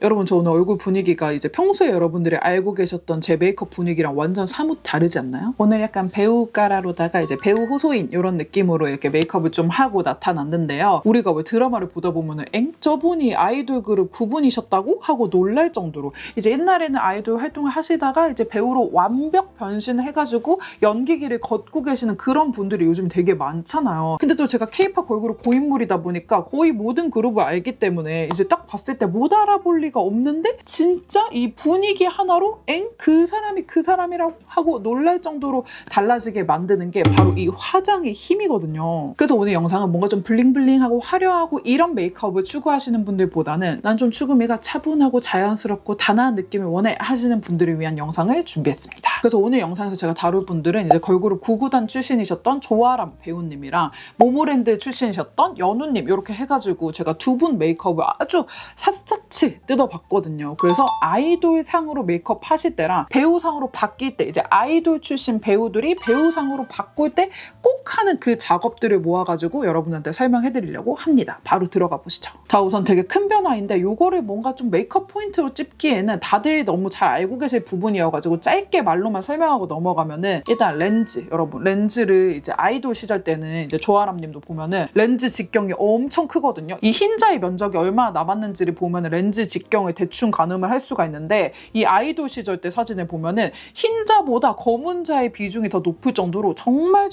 여러분, 저 오늘 얼굴 분위기가 이제 평소에 여러분들이 알고 계셨던 제 메이크업 분위기랑 완전 사뭇 다르지 않나요? 오늘 약간 배우가라로다가 이제 배우 호소인 이런 느낌으로 이렇게 메이크업을 좀 하고 나타났는데요. 우리가 왜 드라마를 보다 보면은 저분이 아이돌 그룹 부분이셨다고? 하고 놀랄 정도로 이제 옛날에는 아이돌 활동을 하시다가 이제 배우로 완벽 변신을 해가지고 연기길을 걷고 계시는 그런 분들이 요즘 되게 많잖아요. 근데 또 제가 K-팝 걸그룹 고인물이다 보니까 거의 모든 그룹을 알기 때문에 이제 딱 봤을 때 못 알아볼 리가 없는데 진짜 이 분위기 하나로 그 사람이 그 사람이라고 하고 놀랄 정도로 달라지게 만드는 게 바로 이 화장의 힘이거든요. 그래서 오늘 영상은 뭔가 좀 블링블링하고 화려하고 이런 메이크업을 추구하시는 분들보다는 난 좀 추구미가 차분하고 자연스럽고 단아한 느낌을 원해 하시는 분들을 위한 영상을 준비했습니다. 그래서 오늘 영상에서 제가 다룰 분들은 이제 걸그룹 구구단 출신이셨던 조아람 배우님이랑 모모랜드 출신이셨던 연우님 이렇게 해가지고 제가 두 분 메이크업을 아주 샅샅이 뜯어봤거든요. 그래서 아이돌 상으로 메이크업 하실 때랑 배우상으로 바뀔 때 이제 아이돌 출신 배우들이 배우상으로 바꿀 때 꼭 하는 그 작업들을 모아가지고 여러분한테 설명해드리려고 합니다. 바로 들어가 보시죠. 자, 우선 되게 큰 변화인데 요거를 뭔가 좀 메이크업 포인트로 찝기에는 다들 너무 잘 알고 계실 부분이어가지고 짧게 말로만 설명하고 넘어가면은 일단 렌즈, 여러분 렌즈를 이제 아이돌 시절 때는 이제 조아람님도 보면은 렌즈 직경이 엄청 크거든요. 이 흰자의 면적이 얼마나 남았는지를 보면은 렌즈 직경을 대충 가늠을 할 수가 있는데 이 아이돌 시절 때 사진을 보면은 흰자보다 검은자의 비중이 더 높을 정도로 정말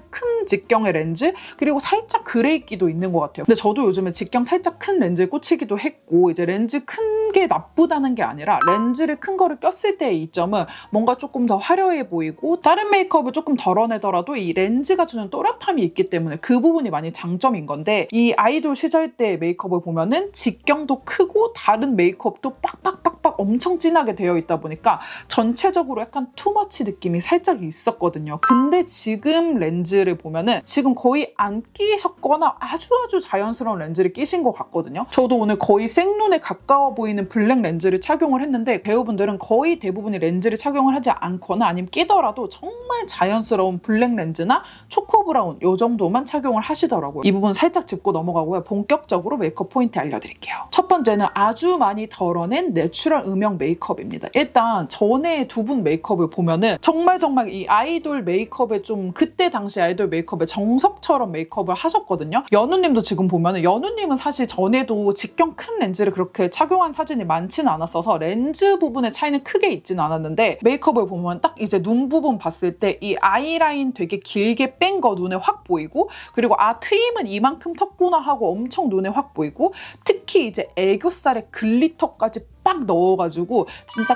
큰 직경의 렌즈, 그리고 살짝 그레이기도 있는 것 같아요. 근데 저도 요즘에 직경 살짝 큰 렌즈에 꽂히기도 했고, 이제 렌즈 큰 게 나쁘다는 게 아니라 렌즈를 큰 거를 꼈을 때의 이점은 뭔가 조금 더 화려해 보이고 다른 메이크업을 조금 덜어내더라도 이 렌즈가 주는 또렷함이 있기 때문에 그 부분이 많이 장점인 건데, 이 아이돌 시절 때 메이크업을 보면은 직경도 크고 다른 메이크업도 빡빡빡빡 엄청 진하게 되어 있다 보니까 전체적으로 약간 투머치 느낌이 살짝 있었거든요. 근데 지금 렌즈를 보면은 지금 거의 안 끼셨거나 아주 자연스러운 렌즈를 끼신 것 같거든요. 저도 오늘 거의 생눈에 가까워 보이는 블랙 렌즈를 착용을 했는데 배우분들은 거의 대부분이 렌즈를 착용을 하지 않거나 아니면 끼더라도 정말 자연스러운 블랙 렌즈나 초코 브라운 요 정도만 착용을 하시더라고요. 이 부분 살짝 짚고 넘어가고요. 본격적으로 메이크업 포인트 알려드릴게요. 첫 번째는 아주 많이 덜어낸 내추럴 음영 메이크업입니다. 일단 전에 두 분 메이크업을 보면은 정말 이 아이돌 메이크업에 좀 그때 당시 아이돌 메이크업의 정석처럼 메이크업을 하셨거든요. 연우님도 지금 보면은 연우님은 사실 전에도 직경 큰 렌즈를 그렇게 착용한 사진이 많지는 않았어서 렌즈 부분의 차이는 크게 있지는 않았는데 메이크업을 보면 딱 이제 눈 부분 봤을 때 이 아이라인 되게 길게 뺀 거 눈에 확 보이고, 그리고 트임은 이만큼 텄구나 하고 엄청 눈에 확 보이고, 특히 이제 애교살에 글리터까지 빡 넣어가지고 진짜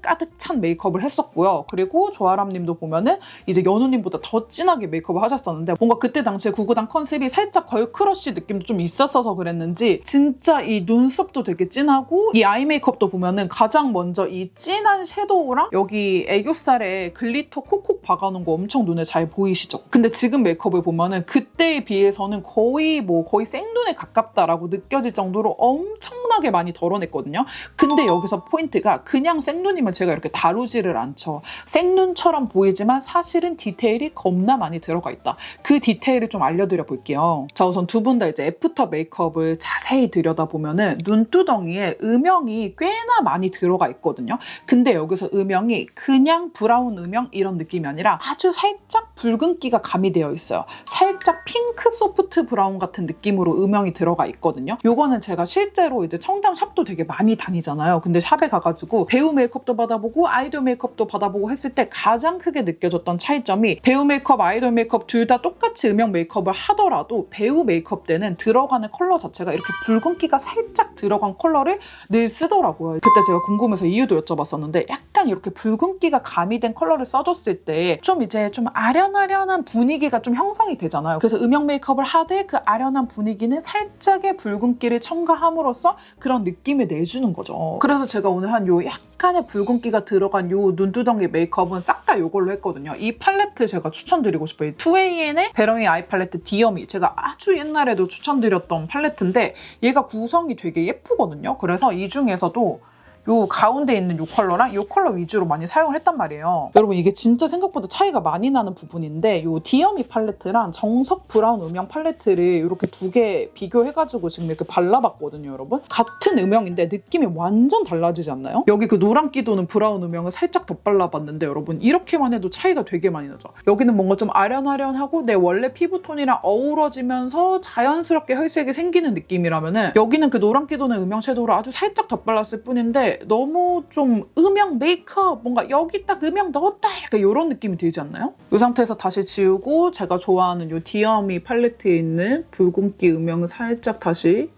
가득 찬 메이크업을 했었고요. 그리고 조아람님도 보면은 이제 연우님보다 더 진하게 메이크업을 하셨었는데 뭔가 그때 당시에 구구단 컨셉이 살짝 걸크러쉬 느낌도 좀 있었어서 그랬는지 진짜 이 눈썹도 되게 진하고, 이 아이 메이크업도 보면은 가장 먼저 이 진한 섀도우랑 여기 애교살에 글리터 콕콕 박아놓은 거 엄청 눈에 잘 보이시죠? 근데 지금 메이크업을 보면은 그때에 비해서는 거의 생눈에 가깝다라고 느껴질 정도로 엄청나게 많이 덜어냈거든요. 근데 여기서 포인트가 그냥 생눈이면 제가 이렇게 다루지를 않죠. 생눈처럼 보이지만 사실은 디테일이 겁나 많이 들어가 있다. 그 디테일을 좀 알려드려 볼게요. 자, 우선 두 분 다 이제 애프터 메이크업을 자세히 들여다보면은 눈두덩이에 음영이 꽤나 많이 들어가 있거든요. 근데 여기서 음영이 그냥 브라운 음영 이런 느낌이 아니라 아주 살짝 붉은기가 가미되어 있어요. 살짝 핑크 소프트 브라운 같은 느낌으로 음영이 들어가 있거든요. 요거는 제가 실제로 이제 청담 샵도 되게 많이 다니잖아요. 근데 샵에 가가지고 배우 메이크업도 받아보고 아이돌 메이크업도 받아보고 했을 때 가장 크게 느껴졌던 차이점이, 배우 메이크업, 아이돌 메이크업 둘 다 똑같이 음영 메이크업을 하더라도 배우 메이크업 때는 들어가는 컬러 자체가 이렇게 붉은기가 살짝 들어간 컬러를 늘 쓰더라고요. 그때 제가 궁금해서 이유도 여쭤봤었는데 약간 이렇게 붉은기가 가미된 컬러를 써줬을 때 좀 이제 좀 아련아련한 분위기가 좀 형성이 되잖아요. 그래서 음영 메이크업을 하되 그 아련한 분위기는 살짝의 붉은기를 첨가함으로써 그런 느낌을 내주는 거죠. 그래서 제가 오늘 한 요 약간의 붉은기가 들어간 요 눈두덩이 메이크업은 싹 다 요걸로 했거든요. 이 팔레트 제가 추천드리고 싶어요. 2AN의 베러미 아이 팔레트 디어미, 제가 아주 옛날에도 추천드렸던 팔레트인데 얘가 구성이 되게 예쁘거든요. 그래서 이 중에서도 요 가운데 있는 요 컬러랑 요 컬러 위주로 많이 사용을 했단 말이에요. 여러분 이게 진짜 생각보다 차이가 많이 나는 부분인데 요 디어미 팔레트랑 정석 브라운 음영 팔레트를 이렇게 두 개 비교해가지고 지금 이렇게 발라봤거든요, 여러분. 같은 음영인데 느낌이 완전 달라지지 않나요? 여기 그 노란기 도는 브라운 음영을 살짝 덧발라봤는데 여러분 이렇게만 해도 차이가 되게 많이 나죠. 여기는 뭔가 좀 아련아련하고 내 원래 피부톤이랑 어우러지면서 자연스럽게 혈색이 생기는 느낌이라면은 여기는 그 노란기 도는 음영 섀도우를 아주 살짝 덧발랐을 뿐인데 너무 좀 음영 메이크업 뭔가 여기 딱 음영 넣었다 약간 이런 느낌이 들지 않나요? 이 상태에서 다시 지우고 제가 좋아하는 이 디어미 팔레트에 있는 붉은기 음영을 살짝 다시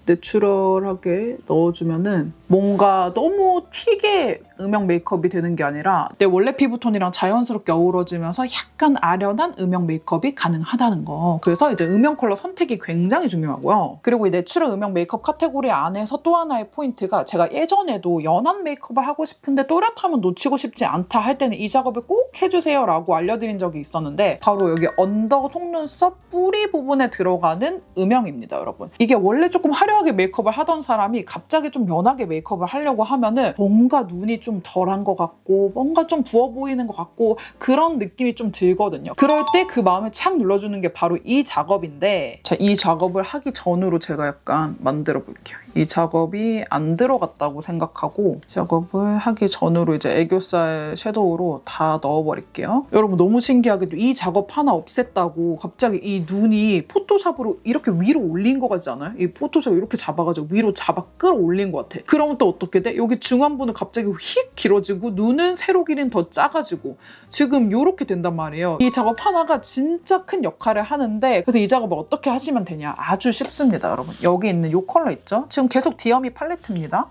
내추럴하게 넣어주면은 뭔가 너무 튀게 음영 메이크업이 되는 게 아니라 내 원래 피부톤이랑 자연스럽게 어우러지면서 약간 아련한 음영 메이크업이 가능하다는 거. 그래서 이제 음영 컬러 선택이 굉장히 중요하고요. 그리고 이 내추럴 음영 메이크업 카테고리 안에서 또 하나의 포인트가 제가 예전에도 연한 메이크업을 하고 싶은데 또렷함은 놓치고 싶지 않다 할 때는 이 작업을 꼭 해주세요 라고 알려드린 적이 있었는데 바로 여기 언더 속눈썹 뿌리 부분에 들어가는 음영입니다, 여러분. 이게 원래 조금 화려하게 메이크업을 하던 사람이 갑자기 좀 연하게 메이크업을 하려고 하면은 뭔가 눈이 좀 덜한 것 같고 뭔가 좀 부어 보이는 것 같고 그런 느낌이 좀 들거든요. 그럴 때 그 마음을 착 눌러주는 게 바로 이 작업인데 자, 이 작업을 하기 전으로 제가 약간 만들어 볼게요. 이 작업이 안 들어갔다고 생각하고 작업을 하기 전으로 이제 애교살 섀도우로 다 넣어버릴게요. 여러분 너무 신기하게도 이 작업 하나 없앴다고 갑자기 이 눈이 포토샵으로 이렇게 위로 올린 것 같지 않아요? 이 포토샵 이렇게 잡아가지고 위로 잡아 끌어올린 것 같아. 그러면 또 어떻게 돼? 여기 중안부는 갑자기 휙 길어지고 눈은 세로 길이는 더 작아지고 지금 이렇게 된단 말이에요. 이 작업 하나가 진짜 큰 역할을 하는데 그래서 이 작업을 어떻게 하시면 되냐? 아주 쉽습니다, 여러분. 여기 있는 이 컬러 있죠? 지금 계속 디어미 팔레트입니다.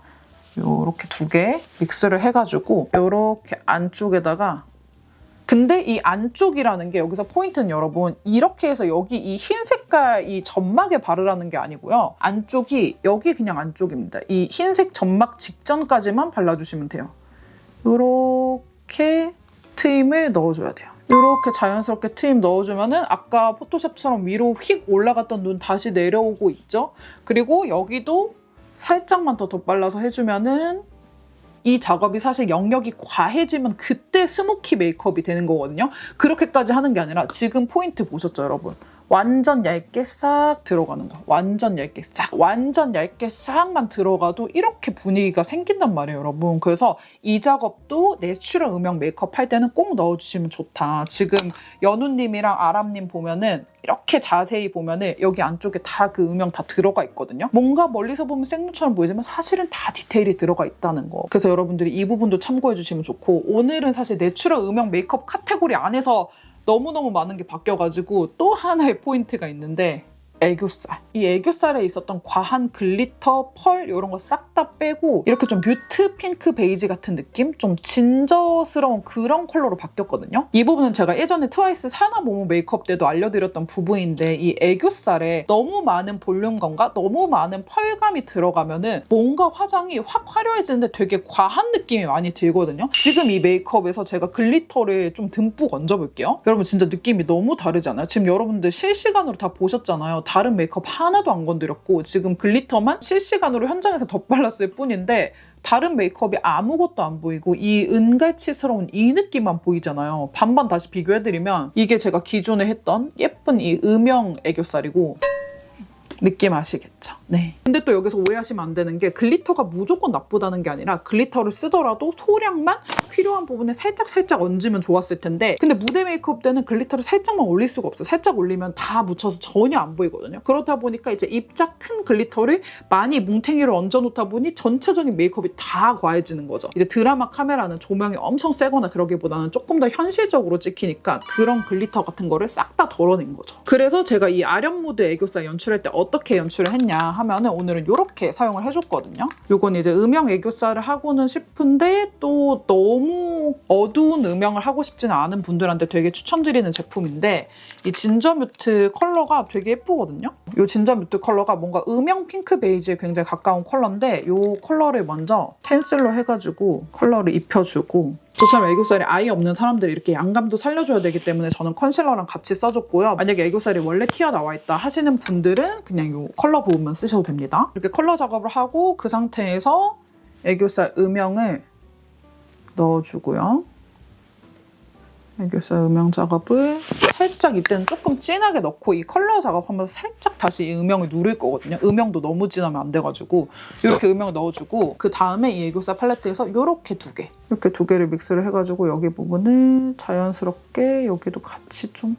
요렇게 두 개 믹스를 해가지고 요렇게 안쪽에다가 근데 이 안쪽이라는 게 여기서 포인트는 여러분 이렇게 해서 여기 이 흰 색깔 이 점막에 바르라는 게 아니고요. 안쪽이 여기 그냥 안쪽입니다. 이 흰색 점막 직전까지만 발라주시면 돼요. 요렇게 트임을 넣어줘야 돼요. 이렇게 자연스럽게 트임 넣어주면은 아까 포토샵처럼 위로 휙 올라갔던 눈 다시 내려오고 있죠? 그리고 여기도 살짝만 더 덧발라서 해주면은 이 작업이 사실 영역이 과해지면 그때 스모키 메이크업이 되는 거거든요. 그렇게까지 하는 게 아니라 지금 포인트 보셨죠, 여러분? 완전 얇게 싹 들어가는 거. 완전 얇게 싹만 들어가도 이렇게 분위기가 생긴단 말이에요, 여러분. 그래서 이 작업도 내추럴 음영 메이크업 할 때는 꼭 넣어주시면 좋다. 지금 연우님이랑 아람님 보면은 이렇게 자세히 보면은 여기 안쪽에 다 그 음영 다 들어가 있거든요. 뭔가 멀리서 보면 생눈처럼 보이지만 사실은 다 디테일이 들어가 있다는 거. 그래서 여러분들이 이 부분도 참고해 주시면 좋고 오늘은 사실 내추럴 음영 메이크업 카테고리 안에서 너무너무 많은 게 바뀌어가지고 또 하나의 포인트가 있는데 애교살. 이 애교살에 있었던 과한 글리터, 펄 이런 거 싹 다 빼고 이렇게 좀 뮤트 핑크 베이지 같은 느낌? 좀 진저스러운 그런 컬러로 바뀌었거든요. 이 부분은 제가 예전에 트와이스 사나 모모 메이크업 때도 알려드렸던 부분인데 이 애교살에 너무 많은 볼륨감과 너무 많은 펄감이 들어가면은 뭔가 화장이 확 화려해지는데 되게 과한 느낌이 많이 들거든요. 지금 이 메이크업에서 제가 글리터를 좀 듬뿍 얹어볼게요. 여러분 진짜 느낌이 너무 다르지 않아요? 지금 여러분들 실시간으로 다 보셨잖아요. 다른 메이크업 하나도 안 건드렸고 지금 글리터만 실시간으로 현장에서 덧발랐을 뿐인데 다른 메이크업이 아무것도 안 보이고 이 은갈치스러운 이 느낌만 보이잖아요. 반반 다시 비교해드리면 이게 제가 기존에 했던 예쁜 이 음영 애교살이고 느낌 아시겠죠? 네. 근데 또 여기서 오해하시면 안 되는 게 글리터가 무조건 나쁘다는 게 아니라 글리터를 쓰더라도 소량만 필요한 부분에 살짝 얹으면 좋았을 텐데 근데 무대 메이크업 때는 글리터를 살짝만 올릴 수가 없어요. 살짝 올리면 다 묻혀서 전혀 안 보이거든요. 그렇다 보니까 이제 입자 큰 글리터를 많이 뭉탱이로 얹어놓다 보니 전체적인 메이크업이 다 과해지는 거죠. 이제 드라마 카메라는 조명이 엄청 세거나 그러기보다는 조금 더 현실적으로 찍히니까 그런 글리터 같은 거를 싹 다 덜어낸 거죠. 그래서 제가 이 아련 모드 애교살 연출할 때 어떻게 연출을 했냐 하면은 오늘은 이렇게 사용을 해줬거든요. 요건 이제 음영 애교살을 하고는 싶은데 또 너무 어두운 음영을 하고 싶지는 않은 분들한테 되게 추천드리는 제품인데 이 진저 뮤트 컬러가 되게 예쁘거든요. 이 진저 뮤트 컬러가 뭔가 음영 핑크 베이지에 굉장히 가까운 컬러인데 이 컬러를 먼저 펜슬로 해가지고 컬러를 입혀주고 저처럼 애교살이 아예 없는 사람들이 이렇게 양감도 살려줘야 되기 때문에 저는 컨실러랑 같이 써줬고요. 만약에 애교살이 원래 튀어나와 있다 하시는 분들은 그냥 이 컬러 부분만 쓰셔도 됩니다. 이렇게 컬러 작업을 하고 그 상태에서 애교살 음영을 넣어주고요. 애교살 음영 작업을 살짝 이때는 조금 진하게 넣고 이 컬러 작업하면서 살짝 다시 이 음영을 누를 거거든요. 음영도 너무 진하면 안 돼가지고 이렇게 음영을 넣어주고 그 다음에 이 애교살 팔레트에서 이렇게 두 개를 믹스를 해가지고 여기 부분을 자연스럽게 여기도 같이 좀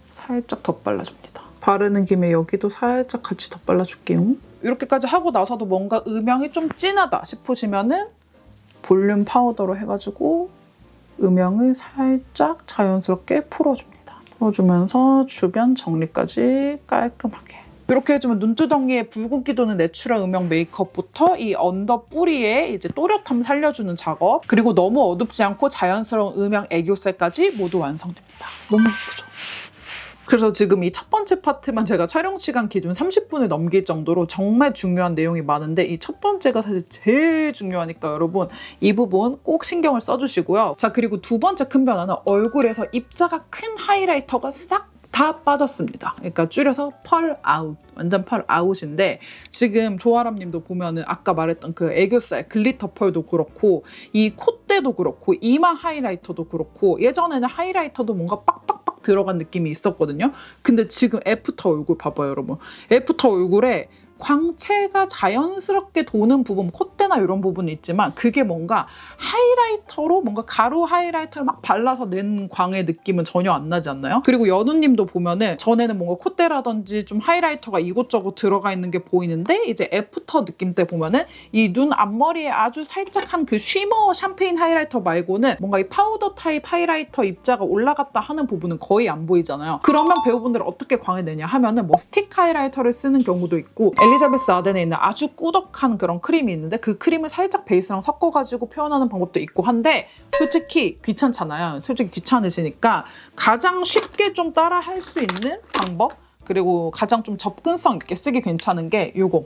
살짝 덧발라줍니다. 바르는 김에 여기도 살짝 같이 덧발라줄게요. 이렇게까지 하고 나서도 뭔가 음영이 좀 진하다 싶으시면은 볼륨 파우더로 해가지고 음영을 살짝 자연스럽게 풀어줍니다. 풀어주면서 주변 정리까지 깔끔하게. 이렇게 해주면 눈두덩이에 붉은기 도는 내추럴 음영 메이크업부터 이 언더 뿌리에 이제 또렷함 살려주는 작업, 그리고 너무 어둡지 않고 자연스러운 음영 애교살까지 모두 완성됩니다. 너무 예쁘죠? 그래서 지금 이 첫 번째 파트만 제가 촬영 시간 기준 30분을 넘길 정도로 정말 중요한 내용이 많은데 이 첫 번째가 사실 제일 중요하니까 여러분 이 부분 꼭 신경을 써주시고요. 자, 그리고 두 번째 큰 변화는 얼굴에서 입자가 큰 하이라이터가 싹 다 빠졌습니다. 그러니까 줄여서 펄 아웃, 완전 펄 아웃인데 지금 조아람 님도 보면은 아까 말했던 그 애교살 글리터 펄도 그렇고 이 콧대도 그렇고 이마 하이라이터도 그렇고 예전에는 하이라이터도 뭔가 빡빡빡 들어간 느낌이 있었거든요. 근데 지금 애프터 얼굴 봐봐요, 여러분. 애프터 얼굴에 광채가 자연스럽게 도는 부분, 콧대나 이런 부분이 있지만 그게 뭔가 하이라이터로 뭔가 가루 하이라이터를 막 발라서 낸 광의 느낌은 전혀 안 나지 않나요? 그리고 연우님도 보면은 전에는 뭔가 콧대라든지 좀 하이라이터가 이곳저곳 들어가 있는 게 보이는데 이제 애프터 느낌 때 보면은 이 눈 앞머리에 아주 살짝 한 그 쉬머 샴페인 하이라이터 말고는 뭔가 이 파우더 타입 하이라이터 입자가 올라갔다 하는 부분은 거의 안 보이잖아요. 그러면 배우분들은 어떻게 광을 내냐 하면은 뭐 스틱 하이라이터를 쓰는 경우도 있고 엘리자베스 아덴에 있는 아주 꾸덕한 그런 크림이 있는데 그 크림을 살짝 베이스랑 섞어가지고 표현하는 방법도 있고 한데 솔직히 귀찮잖아요. 솔직히 귀찮으시니까 가장 쉽게 좀 따라 할 수 있는 방법, 그리고 가장 좀 접근성 있게 쓰기 괜찮은 게 요거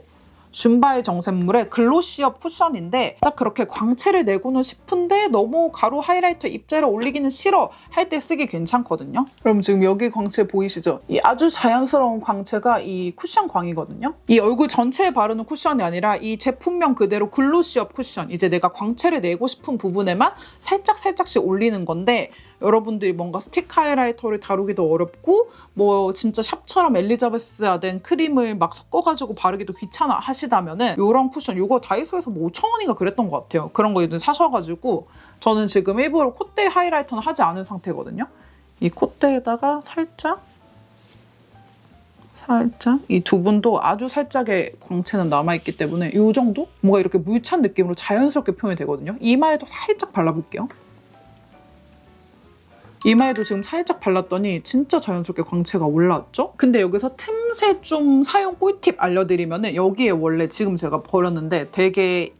줌바의 정샘물의 글로시업 쿠션인데 딱 그렇게 광채를 내고는 싶은데 너무 가루 하이라이터 입자를 올리기는 싫어 할 때 쓰기 괜찮거든요. 그럼 지금 여기 광채 보이시죠? 이 아주 자연스러운 광채가 이 쿠션 광이거든요. 이 얼굴 전체에 바르는 쿠션이 아니라 이 제품명 그대로 글로시업 쿠션, 이제 내가 광채를 내고 싶은 부분에만 살짝씩 올리는 건데 여러분들이 뭔가 스틱 하이라이터를 다루기도 어렵고 뭐 진짜 샵처럼 엘리자베스 아덴 크림을 막 섞어가지고 바르기도 귀찮아 하시다면은 이런 쿠션, 이거 다이소에서 뭐 5,000원인가 그랬던 것 같아요. 그런 거 이제 사셔가지고 저는 지금 일부러 콧대 하이라이터는 하지 않은 상태거든요. 이 콧대에다가 살짝 이 두 분도 아주 살짝의 광채는 남아있기 때문에 이 정도? 뭔가 이렇게 물찬 느낌으로 자연스럽게 표현이 되거든요. 이마에도 살짝 발라볼게요. 이마에도 지금 살짝 발랐더니 진짜 자연스럽게 광채가 올라왔죠? 근데 여기서 틈새 좀 사용 꿀팁 알려드리면 여기에 원래 지금 제가 버렸는데 되게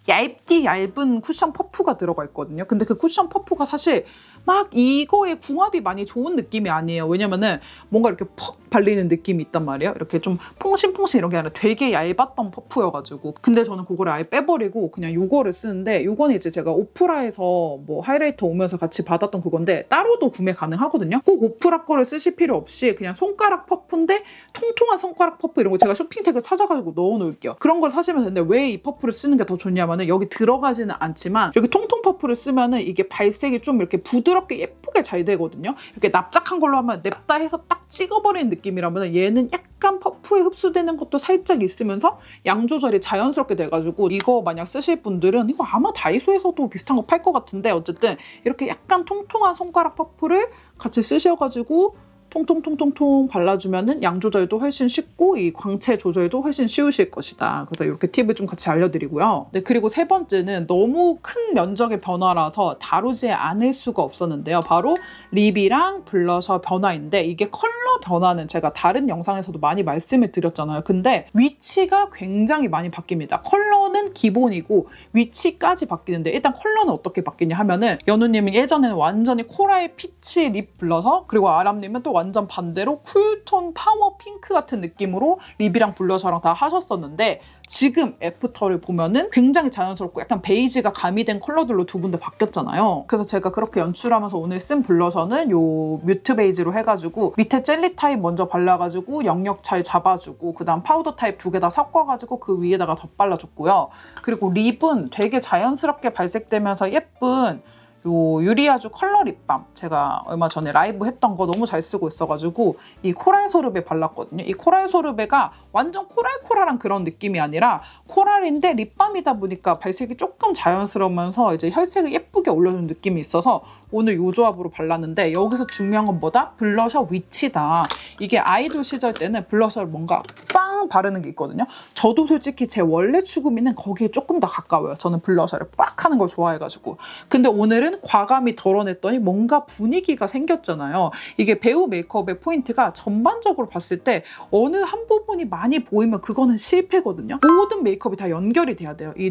얇은 쿠션 퍼프가 들어가 있거든요. 근데 그 쿠션 퍼프가 사실 막 이거에 궁합이 많이 좋은 느낌이 아니에요. 왜냐면은 뭔가 이렇게 퍽 발리는 느낌이 있단 말이에요. 이렇게 좀 퐁신퐁신 이런 게 아니라 되게 얇았던 퍼프여가지고. 근데 저는 그거를 아예 빼버리고 그냥 이거를 쓰는데 이거는 이제 제가 오프라에서 뭐 하이라이터 오면서 같이 받았던 그건데 따로도 구매 가능하거든요. 꼭 오프라 거를 쓰실 필요 없이 그냥 손가락 퍼프인데 통통한 손가락 퍼프 이런 거 제가 쇼핑 태그 찾아가지고 넣어놓을게요. 그런 걸 사시면 되는데 왜 이 퍼프를 쓰는 게 더 좋냐면은 여기 들어가지는 않지만 여기 통통 퍼프를 쓰면은 이게 발색이 좀 이렇게 부드럽게 예쁘게 잘 되거든요. 이렇게 납작한 걸로 하면 냅다 해서 딱 찍어버리는 느낌이라면 얘는 약간 퍼프에 흡수되는 것도 살짝 있으면서 양 조절이 자연스럽게 돼가지고 이거 만약 쓰실 분들은 이거 아마 다이소에서도 비슷한 거 팔 것 같은데 어쨌든 이렇게 약간 통통한 손가락 퍼프를 같이 쓰셔가지고 통통통통통 발라주면은 양 조절도 훨씬 쉽고 이 광채 조절도 훨씬 쉬우실 것이다. 그래서 이렇게 팁을 좀 같이 알려드리고요. 네, 그리고 세 번째는 너무 큰 면적의 변화라서 다루지 않을 수가 없었는데요. 바로 립이랑 블러셔 변화인데 이게 컬러 변화는 제가 다른 영상에서도 많이 말씀을 드렸잖아요. 근데 위치가 굉장히 많이 바뀝니다. 컬러는 기본이고 위치까지 바뀌는데 일단 컬러는 어떻게 바뀌냐 하면은 연우님은 예전에는 완전히 코랄 피치 립 블러셔, 그리고 아람님은 또 완전 반대로 쿨톤 파워 핑크 같은 느낌으로 립이랑 블러셔랑 다 하셨었는데 지금 애프터를 보면은 굉장히 자연스럽고 약간 베이지가 가미된 컬러들로 두 분 다 바뀌었잖아요. 그래서 제가 그렇게 연출하면서 오늘 쓴 블러셔는 요 뮤트 베이지로 해가지고 밑에 젤리 타입 먼저 발라가지고 영역 잘 잡아주고 그 다음 파우더 타입 두 개 다 섞어가지고 그 위에다가 덧발라줬고요. 그리고 립은 되게 자연스럽게 발색되면서 예쁜 요 유리아주 컬러 립밤 제가 얼마 전에 라이브 했던 거 너무 잘 쓰고 있어가지고 이 코랄 소르베 발랐거든요. 이 코랄 소르베가 완전 코랄코랄한 그런 느낌이 아니라 코랄인데 립밤이다 보니까 발색이 조금 자연스러우면서 이제 혈색을 예쁘게 올려주는 느낌이 있어서 오늘 이 조합으로 발랐는데 여기서 중요한 건 뭐다? 블러셔 위치다. 이게 아이돌 시절 때는 블러셔를 뭔가 빵 바르는 게 있거든요. 저도 솔직히 제 원래 추구미는 거기에 조금 더 가까워요. 저는 블러셔를 빡 하는 걸 좋아해가지고. 근데 오늘은 과감히 덜어냈더니 뭔가 분위기가 생겼잖아요. 이게 배우 메이크업의 포인트가 전반적으로 봤을 때 어느 한 부분이 많이 보이면 그거는 실패거든요. 모든 메이크업이 다 연결이 돼야 돼요. 이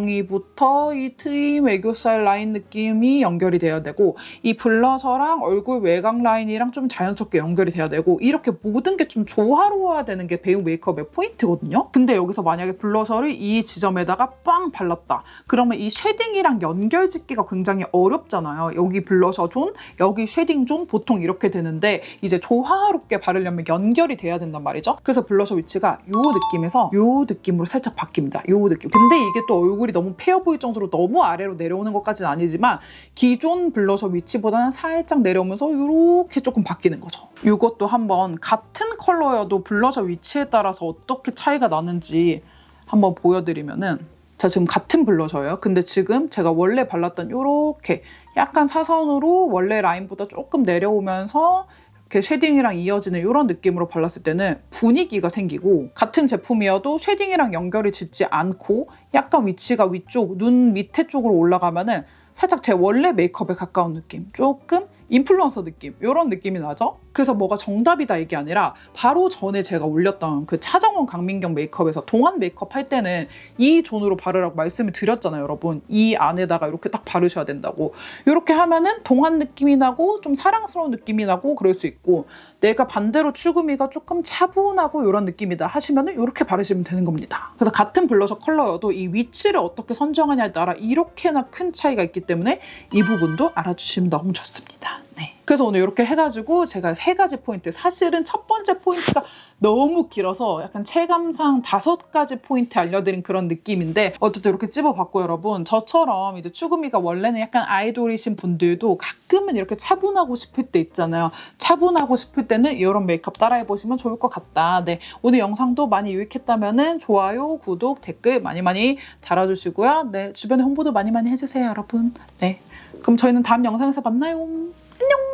눈두덩이부터 이 트임, 애교살 라인 느낌이 연결이 돼야 되고 이 블러셔랑 얼굴 외곽 라인이랑 좀 자연스럽게 연결이 돼야 되고 이렇게 모든 게 좀 조화로워야 되는 게 배우 메이크업의 포인트거든요. 근데 여기서 만약에 블러셔를 이 지점에다가 빵 발랐다. 그러면 이 쉐딩이랑 연결짓기가 굉장히 어렵잖아요. 여기 블러셔 존, 여기 쉐딩 존 보통 이렇게 되는데 이제 조화롭게 바르려면 연결이 돼야 된단 말이죠. 그래서 블러셔 위치가 요 느낌에서 요 느낌으로 살짝 바뀝니다. 요 느낌. 근데 이게 또 얼굴이 너무 페어 보일 정도로 너무 아래로 내려오는 것까지는 아니지만 기존 블러셔 위치보다는 살짝 내려오면서 이렇게 조금 바뀌는 거죠. 이것도 한번 같은 컬러여도 블러셔 위치에 따라서 어떻게 차이가 나는지 한번 보여드리면은 자, 지금 같은 블러셔예요. 근데 지금 제가 원래 발랐던 이렇게 약간 사선으로 원래 라인보다 조금 내려오면서 이렇게 쉐딩이랑 이어지는 이런 느낌으로 발랐을 때는 분위기가 생기고 같은 제품이어도 쉐딩이랑 연결이 짓지 않고 약간 위치가 위쪽, 눈 밑에 쪽으로 올라가면은 살짝 제 원래 메이크업에 가까운 느낌, 조금 인플루언서 느낌 이런 느낌이 나죠? 그래서 뭐가 정답이다 이게 아니라 바로 전에 제가 올렸던 그 차정원 강민경 메이크업에서 동안 메이크업 할 때는 이 존으로 바르라고 말씀을 드렸잖아요, 여러분. 이 안에다가 이렇게 딱 바르셔야 된다고. 이렇게 하면은 동안 느낌이 나고 좀 사랑스러운 느낌이 나고 그럴 수 있고 내가 반대로 추구미가 조금 차분하고 이런 느낌이다 하시면은 이렇게 바르시면 되는 겁니다. 그래서 같은 블러셔 컬러여도 이 위치를 어떻게 선정하냐에 따라 이렇게나 큰 차이가 있기 때문에 이 부분도 알아주시면 너무 좋습니다. 네. 그래서 오늘 이렇게 해가지고 제가 3가지 포인트, 사실은 첫 번째 포인트가 너무 길어서 약간 체감상 5가지 포인트 알려드린 그런 느낌인데 어쨌든 이렇게 찝어봤고 여러분 저처럼 이제 추구미가 원래는 약간 아이돌이신 분들도 가끔은 이렇게 차분하고 싶을 때 있잖아요. 차분하고 싶을 때는 이런 메이크업 따라해보시면 좋을 것 같다. 네, 오늘 영상도 많이 유익했다면 좋아요, 구독, 댓글 많이 달아주시고요. 네, 주변에 홍보도 많이 해주세요 여러분. 네, 그럼 저희는 다음 영상에서 만나요. 안녕!